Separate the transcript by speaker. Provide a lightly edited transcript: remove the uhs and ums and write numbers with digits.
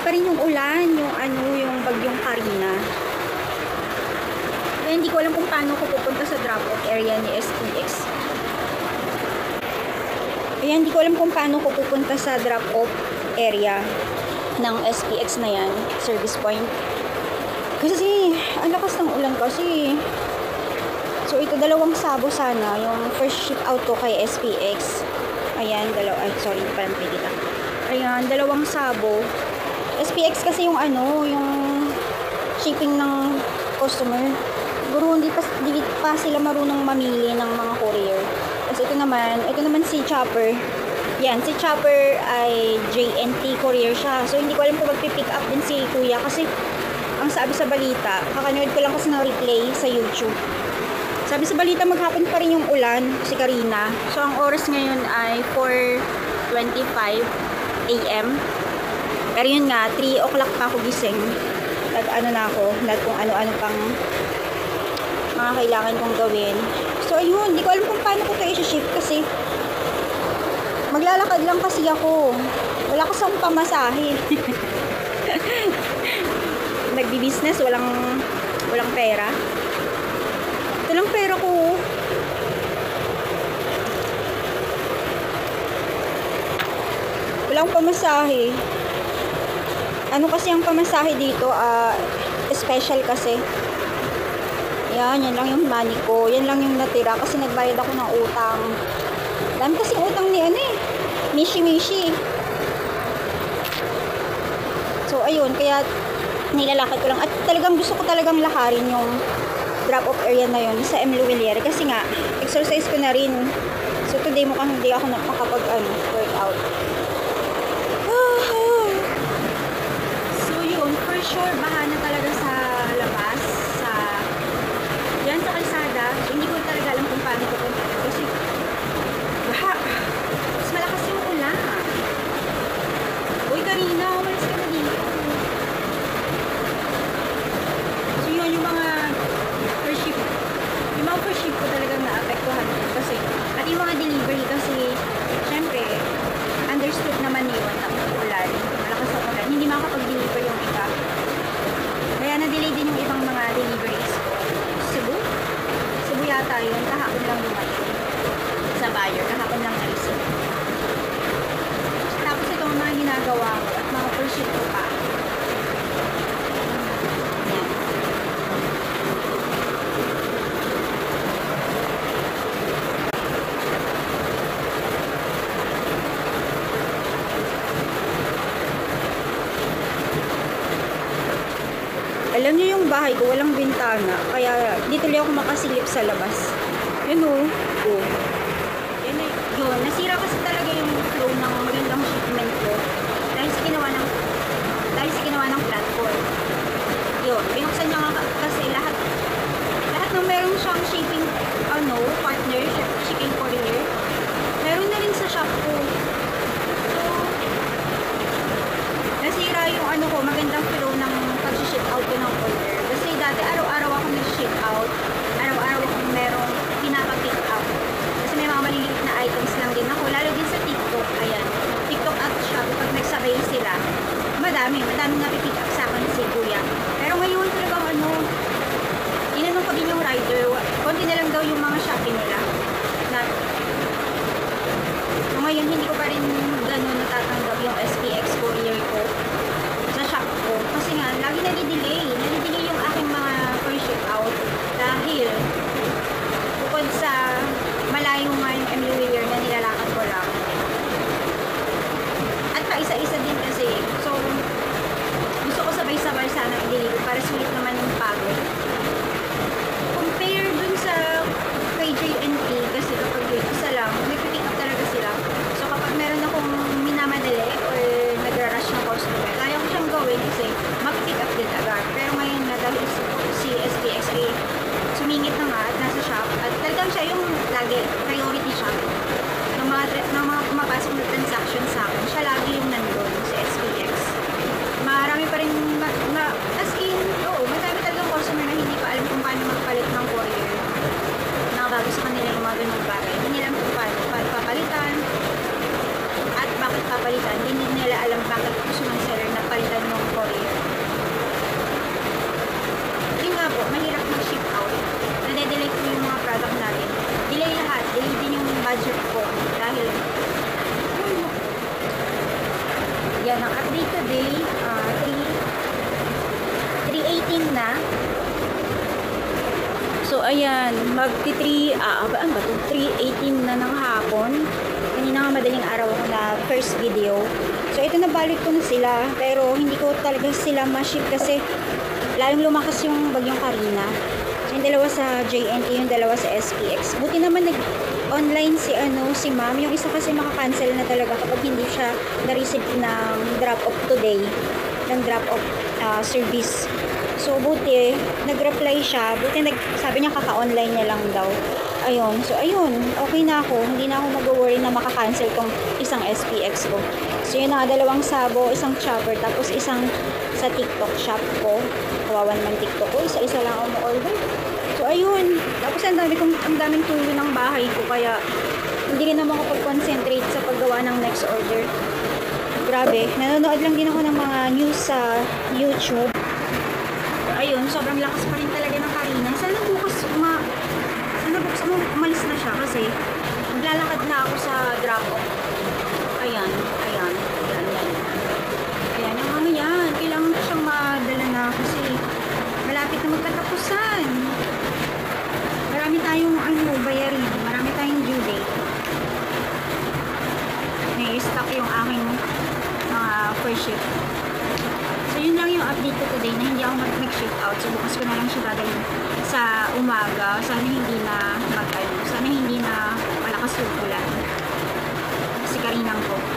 Speaker 1: pa rin yung ulan, yung yung bagyong Karina. Kaya hindi ko alam kung paano ko pupunta sa drop-off area ni SPX. Kaya hindi ko alam kung paano ko pupunta sa drop-off area ng SPX na yan, service point. Kasi, ang lakas ng ulan kasi. So, ito, dalawang sabo sana. Yung first ship out ko kay SPX. Ayan, sorry, parang pwede ka. Ayan, dalawang sabo. SPX kasi yung yung shipping ng customer. Siguro hindi pa sila marunong mamili ng mga courier. Kasi ito naman si Chopper. Yan, si Chopper ay JNT courier siya. So, hindi ko alam kung magpipick up din si Kuya kasi ang sabi sa balita, kakanood ko lang kasi ng replay sa YouTube. Sabi sa balita, maghapon pa rin yung ulan, si Karina. So, ang oras ngayon ay 4:25 AM. Pero yun nga, 3 o'clock pa ako gising. Kung ano-ano pang mga kailangan kong gawin. So, ayun, hindi ko alam kung paano ko ito i-ship kasi maglalakad lang kasi ako. Wala kasi akong pamasahe. Nagbi-business, walang pera. Ito lang pera ko. Walang pamasahe. Ano kasi ang pamasahe dito? Special kasi. Yan lang yung money ko. Yan lang yung natira kasi nagbayad ako ng utang. Dami kasi utang ni Mishi. So, ayun. Kaya, nilalakad ko lang. At talagang gusto ko talagang lakarin yung drop-off area na yun sa M. Luwilier. Kasi nga, exercise ko na rin. So, today mukhang hindi ako workout. So, yun. For sure, baha na talaga sa labas. Yan sa kalsada. Hindi ko talaga alam kung paano ko punta. Kasi, baha. Mas malakas yung ulan. Uy, Karina, umalis ka na dito. So, yun yung mga first ship ko talagang naapektuhan kasi, at yung mga delivery kasi, syempre, understood naman yun na ulan, malakas ang ulan, hindi makakapag-deliver yung iba. Kaya na-delay din yung ibang mga deliveries ko. Cebu yata yun, kahapon lang dumating sa buyer, kahapon lang na-receive. Tapos itong mga ginagawa ko at mga first ship ko pa. Alam niyo yung bahay ko, walang bintana. Kaya, dito lang ako makasilip sa labas. Yun o. Yan na yun. Nasira kasi talaga yung flow ng magandang shipment ko. Dahil sa ginawa ng platform. Yun. Binuksan niya nga kasi lahat ng meron siyang shipping, partner, shipping courier. Meron na rin sa shop ko. So, nasira yung magandang flow ng pag-ship out ko ng order. Kasi dati, araw-araw ako nag-ship out. Araw-araw akong merong pinapa-pick up. Kasi may mga maliliit na items lang din ako. Lalo din sa TikTok. Ayan. TikTok at shop, pag nagsabay sila, madaming napipick up sa akin si Kuya. Pero ngayon talagang inanong ko din yung rider. Konti na lang daw yung mga shopping nila. So ngayon, hindi ko pa rin ganun natatanggap yung SPX courier ko sa shop ko. Kasi nga, lagi nag-delay So, ayan, ano ba to? 3:18 na ng hapon. Kanina nga madaling araw ako na first video. So, ito nabalot ko na sila. Pero, hindi ko talaga sila ma-ship kasi lalong lumakas yung bagyong Karina. Yung dalawa sa JNT, yung dalawa sa SPX. Buti naman nag-online si ma'am. Yung isa kasi makakancel na talaga kapag hindi siya na-receive ng drop-off today. Ng drop-off service. So, buti, nag-reply siya. Buti, sabi niya kaka-online niya lang daw. Ayun. So, ayun. Okay na ako. Hindi na ako mag-worry na makakancel tong isang SPX ko. So, yun na, dalawang sabo, isang chopper, tapos isang sa TikTok shop ko. Kawawan man TikTok ko. Isa-isa lang ako ma-order. So, ayun. Tapos, ang daming tulo ng bahay ko. Kaya, hindi rin naman ako pag-concentrate sa paggawa ng next order. Grabe. Nanonood lang din ako ng mga news sa YouTube. Ayun, sobrang lakas pa rin talaga ng Karina. Sana bukas umalis na siya kasi maglalakad na ako sa drop-off. Ayan. Ayan, yung mga yan. Kailangan ko siyang madala na kasi malapit na magkatapusan. Marami tayong bayarin. Marami tayong due date. May-stock yung aking first shift. So, yun lang yung update ko today na hindi ako mag-shift out. So, bukas ko na lang siya dadalhin sa umaga. Sana hindi na malakas yung ulan. Si Karinang ko.